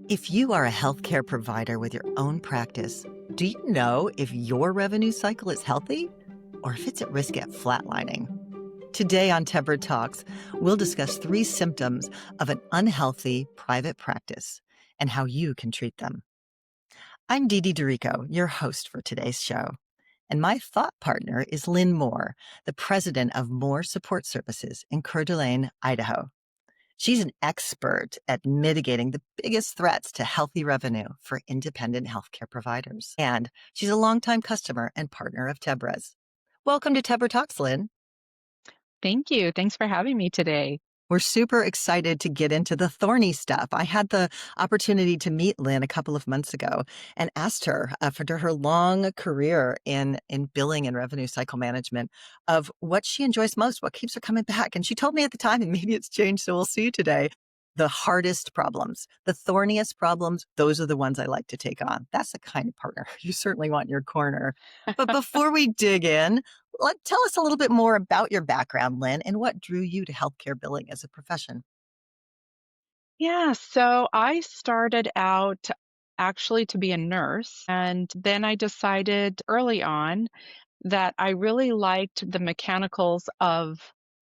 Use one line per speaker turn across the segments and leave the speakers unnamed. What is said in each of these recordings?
If you are a healthcare provider with your own practice, do you know if your revenue cycle is healthy or if it's at risk of flatlining? Today on Tebra Talks, we'll discuss 3 symptoms of an unhealthy private practice and how you can treat them. I'm Didi DErrico, your host for today's show. And my thought partner is Lynn Moore, the president of Moore Support Services in Coeur d'Alene, Idaho. She's an expert at mitigating the biggest threats to healthy revenue for independent healthcare providers. And she's a longtime customer and partner of Tebra's. Welcome to Tebra Talks, Lynn.
Thank you. Thanks for having me today.
We're super excited to get into the thorny stuff. I had the opportunity to meet Lynn a couple of months ago and asked her for her long career in billing and revenue cycle management of what she enjoys most, what keeps her coming back. And she told me at the time, and maybe it's changed, so we'll see today, the hardest problems, the thorniest problems, those are the ones I like to take on. That's the kind of partner you certainly want in your corner. But before we dig in, tell us a little bit more about your background, Lynn, and what drew you to healthcare billing as a profession.
Yeah, so I started out actually to be a nurse, and then I decided early on that I really liked the mechanicals of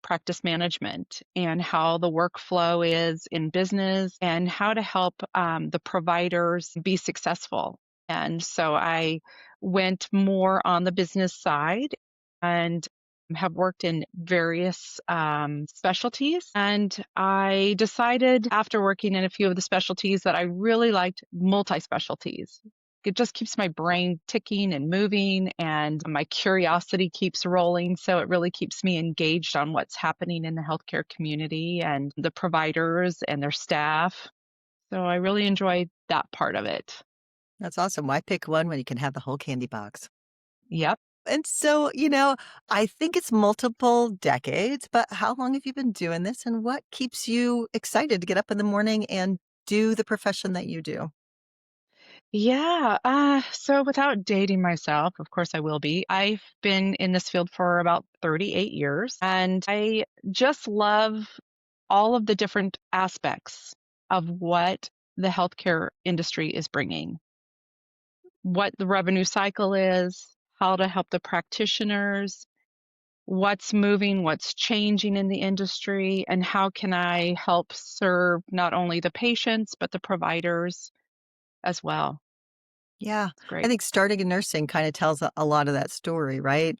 practice management and how the workflow is in business and how to help the providers be successful. And so I went more on the business side and have worked in various specialties. And I decided after working in a few of the specialties that I really liked multi specialties. It just keeps my brain ticking and moving, and my curiosity keeps rolling. So it really keeps me engaged on what's happening in the healthcare community and the providers and their staff. So I really enjoy that part of it.
That's awesome. Why pick one when you can have the whole candy box?
Yep.
And so, I think it's multiple decades, but how long have you been doing this and what keeps you excited to get up in the morning and do the profession that you do?
Yeah. So without dating myself, of course I will be. I've been in this field for about 38 years, and I just love all of the different aspects of what the healthcare industry is bringing, what the revenue cycle is, how to help the practitioners, what's moving, what's changing in the industry, and how can I help serve not only the patients, but the providers as well.
Yeah,
It's
I
great.
think starting in nursing kind of tells a lot of that story, right?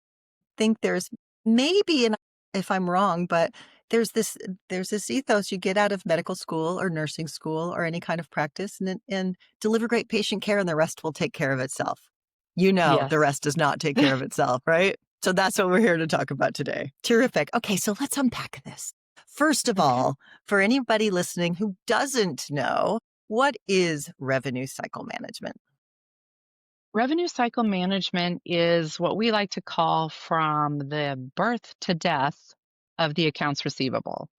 Think there's maybe, and if I'm wrong, but there's this there's this ethos you get out of medical school or nursing school or any kind of practice and deliver great patient care and the rest will take care of itself. The
Yes.
rest does not take care of itself, right? So that's what we're here to talk about today. Terrific. Okay, so let's unpack this. First of
Okay.
all, for anybody listening who doesn't know, what is revenue cycle management?
Revenue cycle management is what we like to call from the birth to death of the accounts receivable.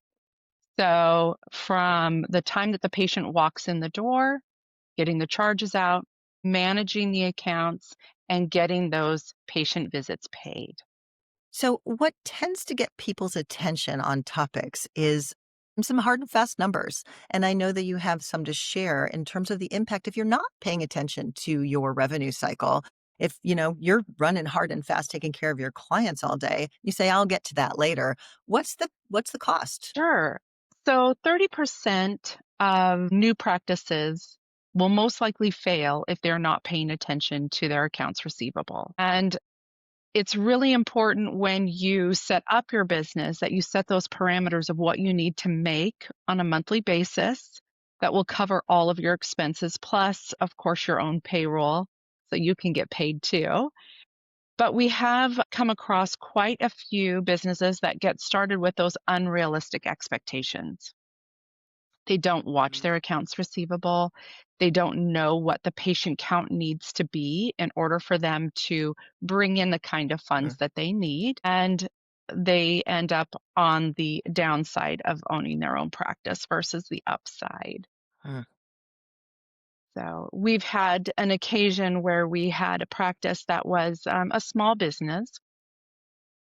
So, from the time that the patient walks in the door, getting the charges out, managing the accounts, and getting those patient visits paid.
So, what tends to get people's attention on topics is some hard and fast numbers. And I know that you have some to share in terms of the impact if you're not paying attention to your revenue cycle. If, you're running hard and fast taking care of your clients all day, you say I'll get to that later. What's the cost?
Sure. So, 30% of new practices will most likely fail if they're not paying attention to their accounts receivable. And it's really important when you set up your business that you set those parameters of what you need to make on a monthly basis that will cover all of your expenses, plus, of course, your own payroll, so you can get paid too. But we have come across quite a few businesses that get started with those unrealistic expectations. They don't watch their accounts receivable. They don't know what the patient count needs to be in order for them to bring in the kind of funds
Mm,
that they need. And they end up on the downside of owning their own practice versus the upside.
mm.
So we've had an occasion where we had a practice that was a small business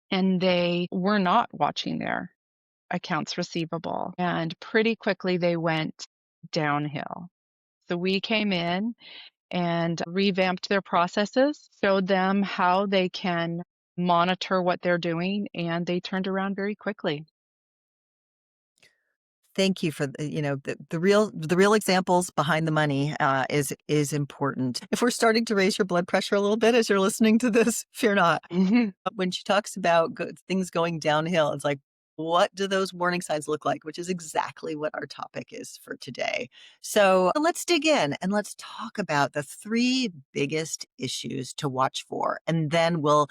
and they were not watching their accounts receivable. And pretty quickly they went downhill. So we came in and revamped their processes, showed them how they can monitor what they're doing, and they turned around very quickly.
Thank you for the real examples behind the money, is important. If we're starting to raise your blood pressure a little bit as you're listening to this, fear not.
Mhm.
When she talks about things going downhill, it's like, what do those warning signs look like? Which is exactly what our topic is for today. So let's dig in and let's talk about the three biggest issues to watch for, and then we'll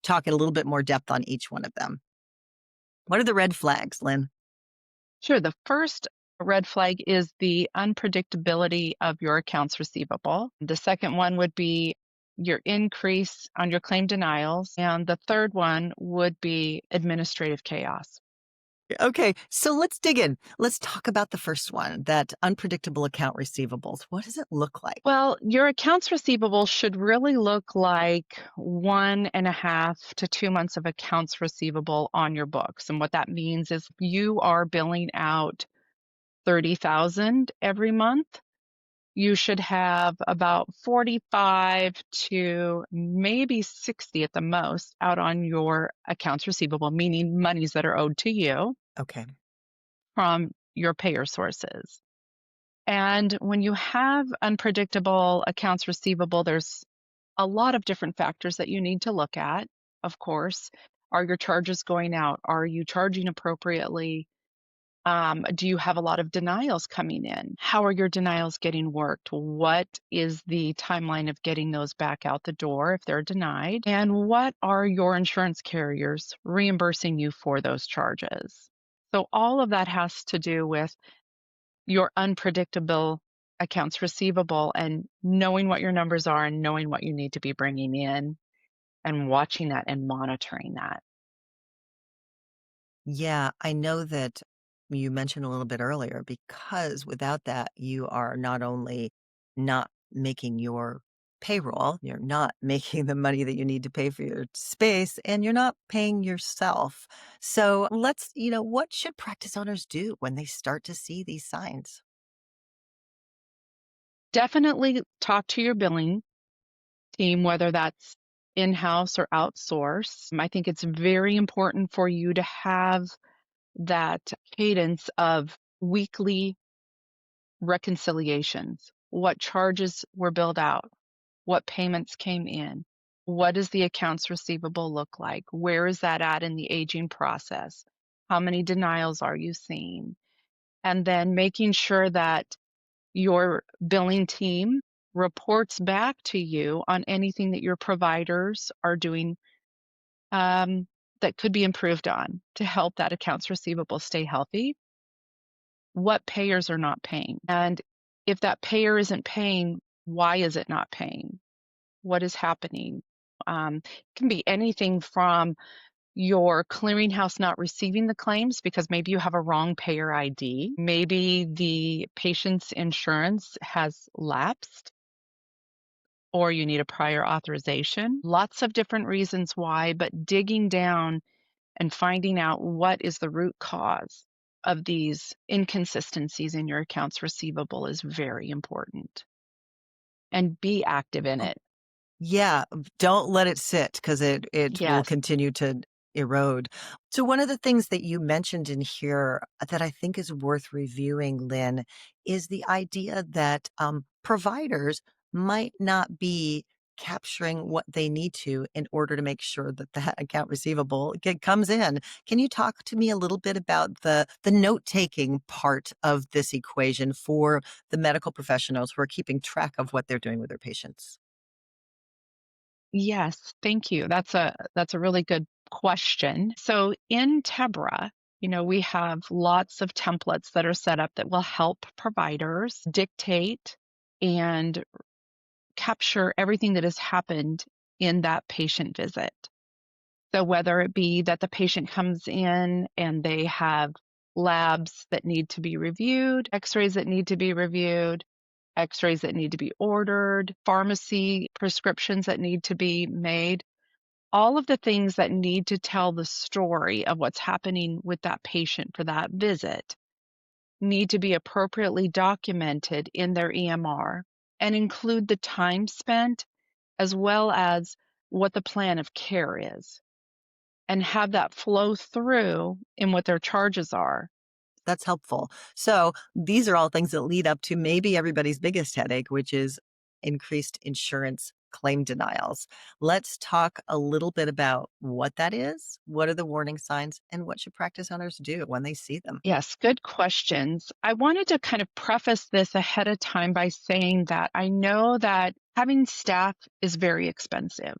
talk in a little bit more depth on each one of them. What are the red flags, Lynn?
Sure. The first red flag is the unpredictability of your accounts receivable. The second one would be your increase on your claim denials. And the third one would be administrative chaos.
Okay, so let's dig in. Let's talk about the first one, that unpredictable account receivables. What does it look like?
Well, your accounts receivable should really look like 1.5 to 2 months of accounts receivable on your books. And what that means is you are billing out 30,000 every month. You should have about 45 to maybe 60 at the most out on your accounts receivable, meaning monies that are owed to you
Okay.
from your payer sources. And when you have unpredictable accounts receivable, there's a lot of different factors that you need to look at. Of course, are your charges going out? Are you charging appropriately? Do you have a lot of denials coming in? How are your denials getting worked? What is the timeline of getting those back out the door if they're denied? And what are your insurance carriers reimbursing you for those charges? So, all of that has to do with your unpredictable accounts receivable and knowing what your numbers are and knowing what you need to be bringing in and watching that and monitoring that.
Yeah, I know that you mentioned a little bit earlier, because without that, you are not only not making your payroll, you're not making the money that you need to pay for your space, and you're not paying yourself. So what should practice owners do when they start to see these signs?
Definitely talk to your billing team, whether that's in-house or outsource. I think it's very important for you to have that cadence of weekly reconciliations. What charges were billed out? What payments came in? What does the accounts receivable look like? Where is that at in the aging process? How many denials are you seeing? And then making sure that your billing team reports back to you on anything that your providers are doing um, that could be improved on to help that accounts receivable stay healthy. What payers are not paying? And if that payer isn't paying, why is it not paying? What is happening? It can be anything from your clearinghouse not receiving the claims because maybe you have a wrong payer ID. Maybe the patient's insurance has lapsed or you need a prior authorization. Lots of different reasons why, but digging down and finding out what is the root cause of these inconsistencies in your accounts receivable is very important and be active in it.
Yeah, don't let it sit, because it will
Yes.
continue to erode. So one of the things that you mentioned in here that I think is worth reviewing, Lynn, is the idea that providers might not be capturing what they need to in order to make sure that that account receivable comes in. Can you talk to me a little bit about the note-taking part of this equation for the medical professionals who are keeping track of what they're doing with their patients?
Yes, thank you. That's a really good question. So in Tebra, we have lots of templates that are set up that will help providers dictate and capture everything that has happened in that patient visit. So whether it be that the patient comes in and they have labs that need to be reviewed, x-rays that need to be reviewed, x-rays that need to be ordered, pharmacy prescriptions that need to be made, all of the things that need to tell the story of what's happening with that patient for that visit. need to be appropriately documented in their EMR and include the time spent as well as what the plan of care is and have that flow through in what their charges are.
That's helpful. So these are all things that lead up to maybe everybody's biggest headache, which is increased insurance claim denials. Let's talk a little bit about what that is. What are the warning signs and what should practice owners do when they see them?
Yes, good questions. I wanted to kind of preface this ahead of time by saying that I know that having staff is very expensive.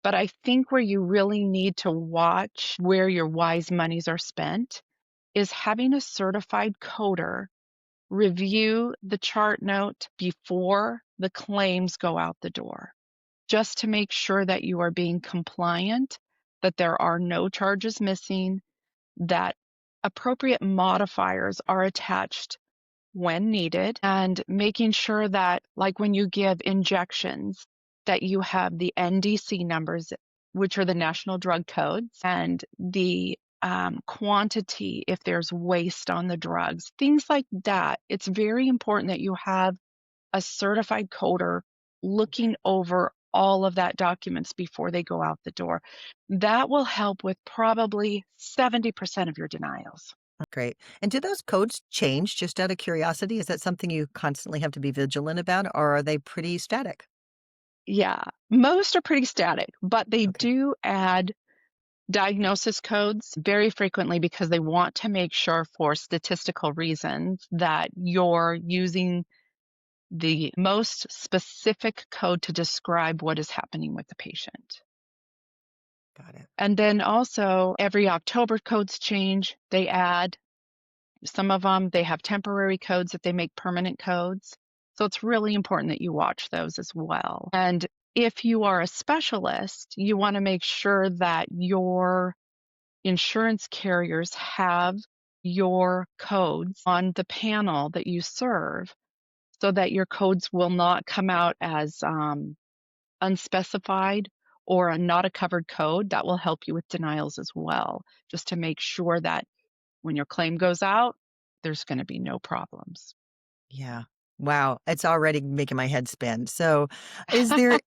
But I think where you really need to watch where your wise monies are spent is having a certified coder review the chart note before the claims go out the door, just to make sure that you are being compliant, that there are no charges missing, that appropriate modifiers are attached when needed, and making sure that, like when you give injections, that you have the NDC numbers, which are the national drug codes, and the quantity if there's waste on the drugs, things like that. It's very important that you have a certified coder looking over all of that documents before they go out the door. That will help with probably 70% of your denials.
Great. And do those codes change just out of curiosity? Is that something you constantly have to be vigilant about, or are they pretty static?
Yeah, most are pretty static, but they
Okay.
do add diagnosis codes very frequently because they want to make sure for statistical reasons that you're using the most specific code to describe what is happening with the patient.
Got it.
And then also every October codes change, they add some of them, they have temporary codes that they make permanent codes. So it's really important that you watch those as well. And if you are a specialist, you want to make sure that your insurance carriers have your codes on the panel that you serve so that your codes will not come out as unspecified or not a covered code. That will help you with denials as well, just to make sure that when your claim goes out, there's going to be no problems.
Yeah. Wow. It's already making my head spin. So, is there,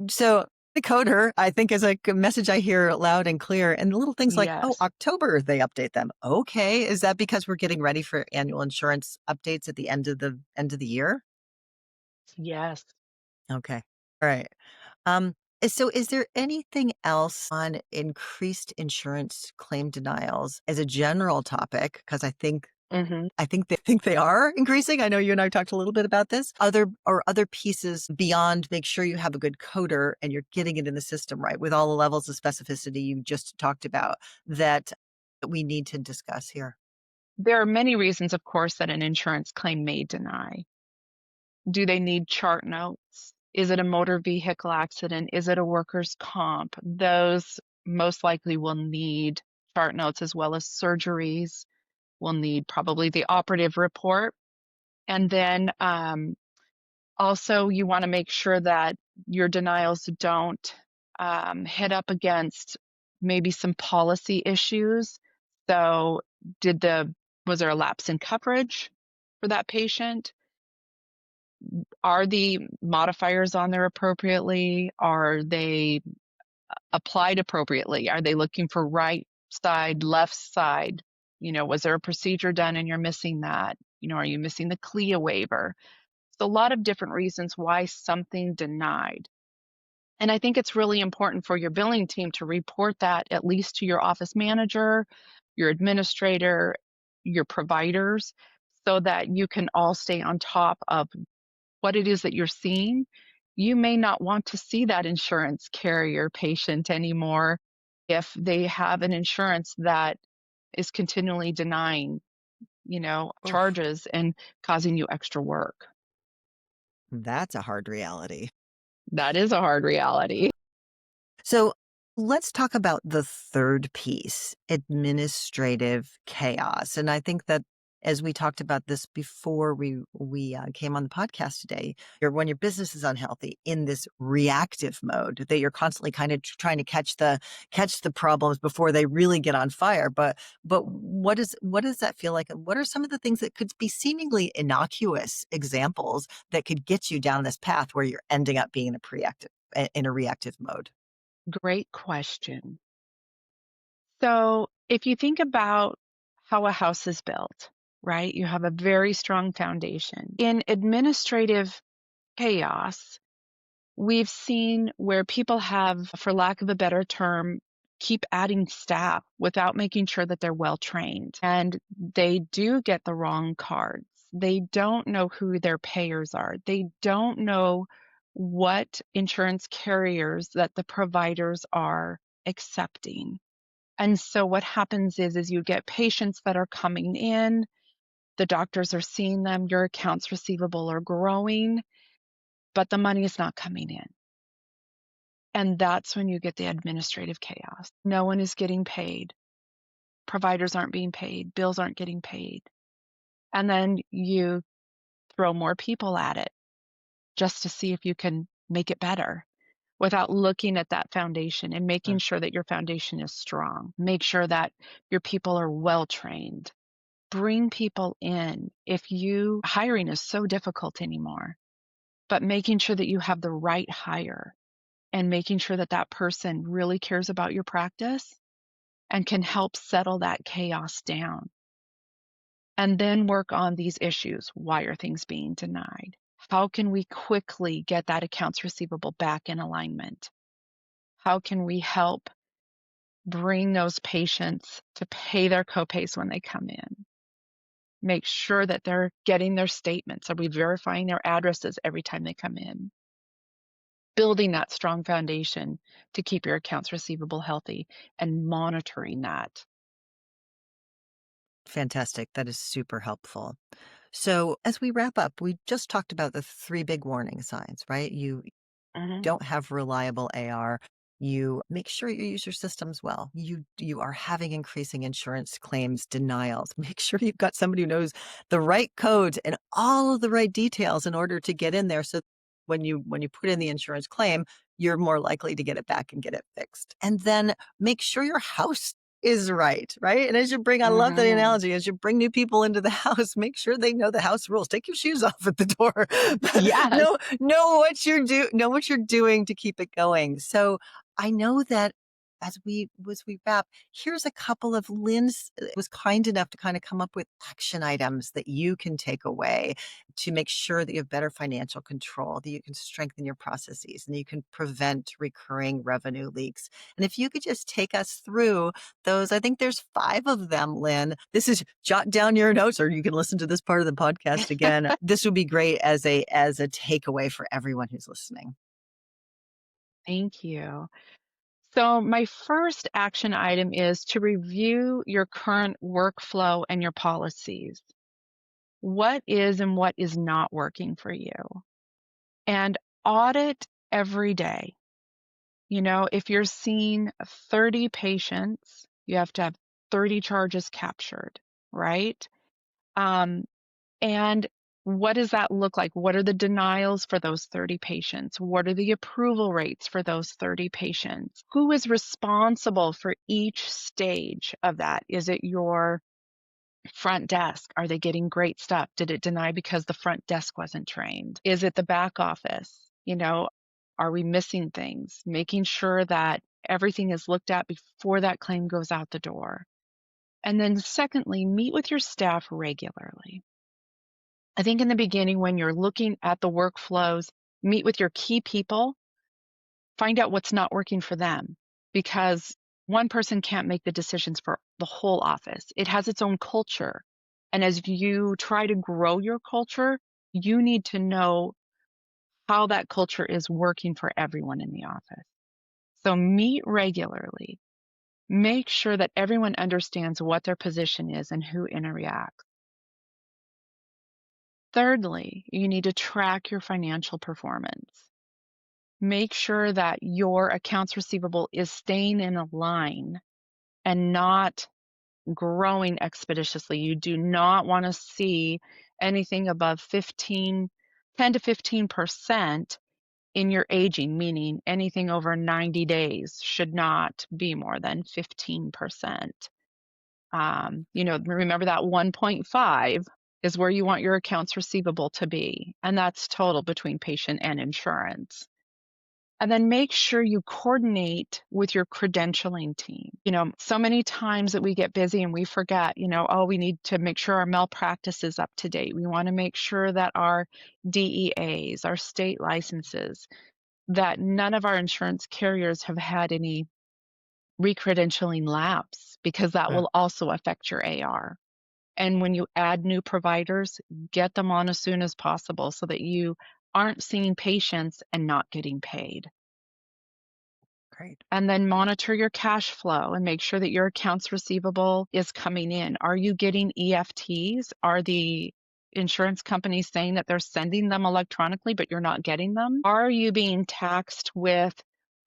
so the coder, I think, is like a message I hear loud and clear. And the little things like, oh,
Yes.
October, they update them. Okay. Is that because we're getting ready for annual insurance updates at the end of the year?
Yes.
Okay. All right. So is there anything else on increased insurance claim denials as a general topic? Because
Hmm.
I think they are increasing. I know you and I talked a little bit about this. Other pieces beyond make sure you have a good coder and you're getting it in the system right with all the levels of specificity you just talked about that we need to discuss here.
There are many reasons, of course, that an insurance claim may deny. Do they need chart notes? Is it a motor vehicle accident? Is it a workers' comp? Those most likely will need chart notes as well as surgeries. Will need probably the operative report. And then also, you want to make sure that your denials don't hit up against maybe some policy issues. So, was there a lapse in coverage for that patient? Are the modifiers on there appropriately? Are they applied appropriately? Are they looking for right side, left side? Was there a procedure done and you're missing that? Are you missing the CLIA waiver? So a lot of different reasons why something denied. And I think it's really important for your billing team to report that at least to your office manager, your administrator, your providers, so that you can all stay on top of what it is that you're seeing. You may not want to see that insurance carrier patient anymore if they have an insurance that is continually denying,
Oof,
charges and causing you extra work.
that's a hard reality.
That is a hard reality.
So let's talk about the third piece, administrative chaos. And I think that as we talked about this before we came on the podcast today, when your business is unhealthy in this reactive mode, that you're constantly kind of trying to catch the problems before they really get on fire. But what does that feel like? What are some of the things that could be seemingly innocuous examples that could get you down this path where you're ending up being in a reactive mode?
Great question. So, if you think about how a house is built, right? You have a very strong foundation. In administrative chaos, we've seen where people have, for lack of a better term, keep adding staff without making sure that they're well trained. And they do get the wrong cards. They don't know who their payers are. They don't know what insurance carriers that the providers are accepting. And so what happens is you get patients that are coming in, the doctors are seeing them, your accounts receivable are growing, but the money is not coming in. And that's when you get the administrative chaos. No one is getting paid. Providers aren't being paid. Bills aren't getting paid. And then you throw more people at it just to see if you can make it better without looking at that foundation and making sure that your foundation is strong. Make sure that your people are well trained. Bring people in. Hiring is so difficult anymore, but making sure that you have the right hire and making sure that that person really cares about your practice and can help settle that chaos down. And then work on these issues. Why are things being denied? How can we quickly get that accounts receivable back in alignment? How can we help bring those patients to pay their copays when they come in? Make sure that they're getting their statements. Are we verifying their addresses every time they come in? Building that strong foundation to keep your accounts receivable healthy and monitoring that.
Fantastic. That is super helpful. So, as we wrap up, we just talked about the three big warning signs, right? You
Mhm.
don't have reliable AR. You make sure you use your systems well. You are having increasing insurance claims denials. Make sure you've got somebody who knows the right codes and all of the right details in order to get in there. So when you put in the insurance claim, you're more likely to get it back and get it fixed. And then make sure your house is right, right? And I love that
Mhm.
analogy. As you bring new people into the house, make sure they know the house rules. Take your shoes off at the door.
Yes.
Know what you're doing to keep it going. So I know that as we wrap, here's a couple of Lynn's was kind enough to kind of come up with action items that you can take away to make sure that you have better financial control, that you can strengthen your processes, and you can prevent recurring revenue leaks. And if you could just take us through those, I think there's 5 of them, Lynn. This is jot down your notes, or you can listen to this part of the podcast again. This would be great as a takeaway for everyone who's listening.
Thank you. So, my first action item is to review your current workflow and your policies. What is and what is not working for you? And audit every day. If you're seeing 30 patients, you have to have 30 charges captured, right? Um, and what does that look like? What are the denials for those 30 patients? What are the approval rates for those 30 patients? Who is responsible for each stage of that? Is it your front desk? Are they getting great stuff? Did it deny because the front desk wasn't trained? Is it the back office? Are we missing things? Making sure that everything is looked at before that claim goes out the door. And then secondly, meet with your staff regularly. I think in the beginning, when you're looking at the workflows, meet with your key people, find out what's not working for them, because one person can't make the decisions for the whole office. It has its own culture. And as you try to grow your culture, you need to know how that culture is working for everyone in the office. So meet regularly. Make sure that everyone understands what their position is and who interacts. Thirdly, you need to track your financial performance. Make sure that your accounts receivable is staying in a line and not growing expeditiously. You do not want to see anything above 10 to 15% in your aging, meaning anything over 90 days should not be more than 15%. Remember that 1.5 is where you want your accounts receivable to be, and that's total between patient and insurance. And then make sure you coordinate with your credentialing team. So many times that we get busy and we forget, we need to make sure our malpractice is up to date. We want to make sure that our DEAs, our state licenses, that none of our insurance carriers have had any recredentialing lapse, because that
Yeah.
will also affect your AR. And when you add new providers, get them on as soon as possible so that you aren't seeing patients and not getting paid.
Great.
And then monitor your cash flow and make sure that your accounts receivable is coming in. Are you getting EFTs? Are the insurance companies saying that they're sending them electronically, but you're not getting them? Are you being taxed with,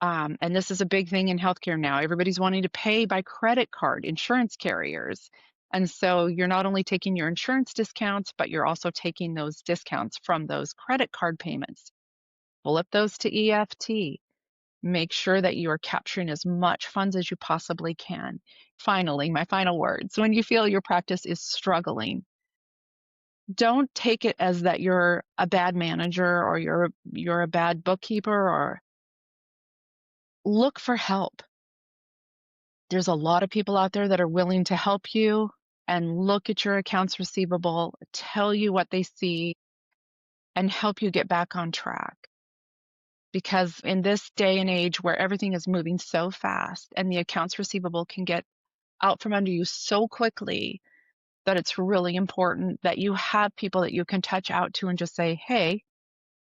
and this is a big thing in healthcare now, everybody's wanting to pay by credit card, insurance carriers. And so you're not only taking your insurance discounts, but you're also taking those discounts from those credit card payments. Flip those to EFT. Make sure that you are capturing as much funds as you possibly can. Finally, my final words, when you feel your practice is struggling, don't take it as that you're a bad manager or you're a bad bookkeeper, or look for help. There's a lot of people out there that are willing to help you and look at your accounts receivable, tell you what they see, and help you get back on track. Because in this day and age where everything is moving so fast and the accounts receivable can get out from under you so quickly, that it's really important that you have people that you can touch out to and just say, hey,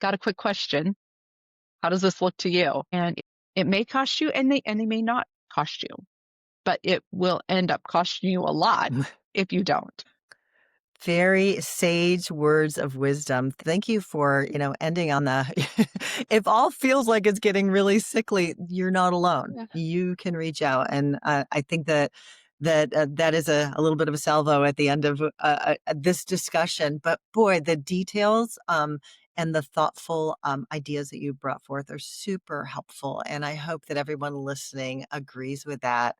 got a quick question. How does this look to you? And it may cost you, and they may not cost you, but it will end up costing you a lot if you don't.
Very sage words of wisdom. Thank you for, ending on the, if all feels like it's getting really sickly, you're not alone.
Yeah.
You can reach out. And I think that is a little bit of a salvo at the end of this discussion. But boy, the details and the thoughtful ideas that you brought forth are super helpful. And I hope that everyone listening agrees with that.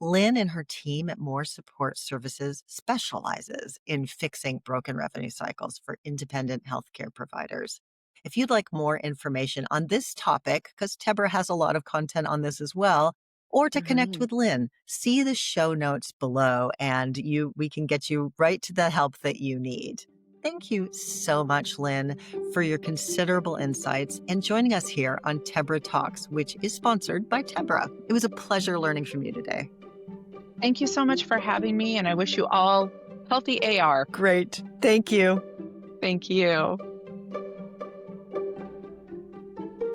Lynn and her team at Moore Support Services specializes in fixing broken revenue cycles for independent healthcare providers. If you'd like more information on this topic, because Tebra has a lot of content on this as well, or to connect with Lynn, see the show notes below and we can get you right to the help that you need. Thank you so much, Lynn, for your considerable insights and joining us here on Tebra Talks, which is sponsored by Tebra. It was a pleasure learning from you today.
Thank you so much for having me, and I wish you all healthy AR.
Great. Thank you.
Thank you.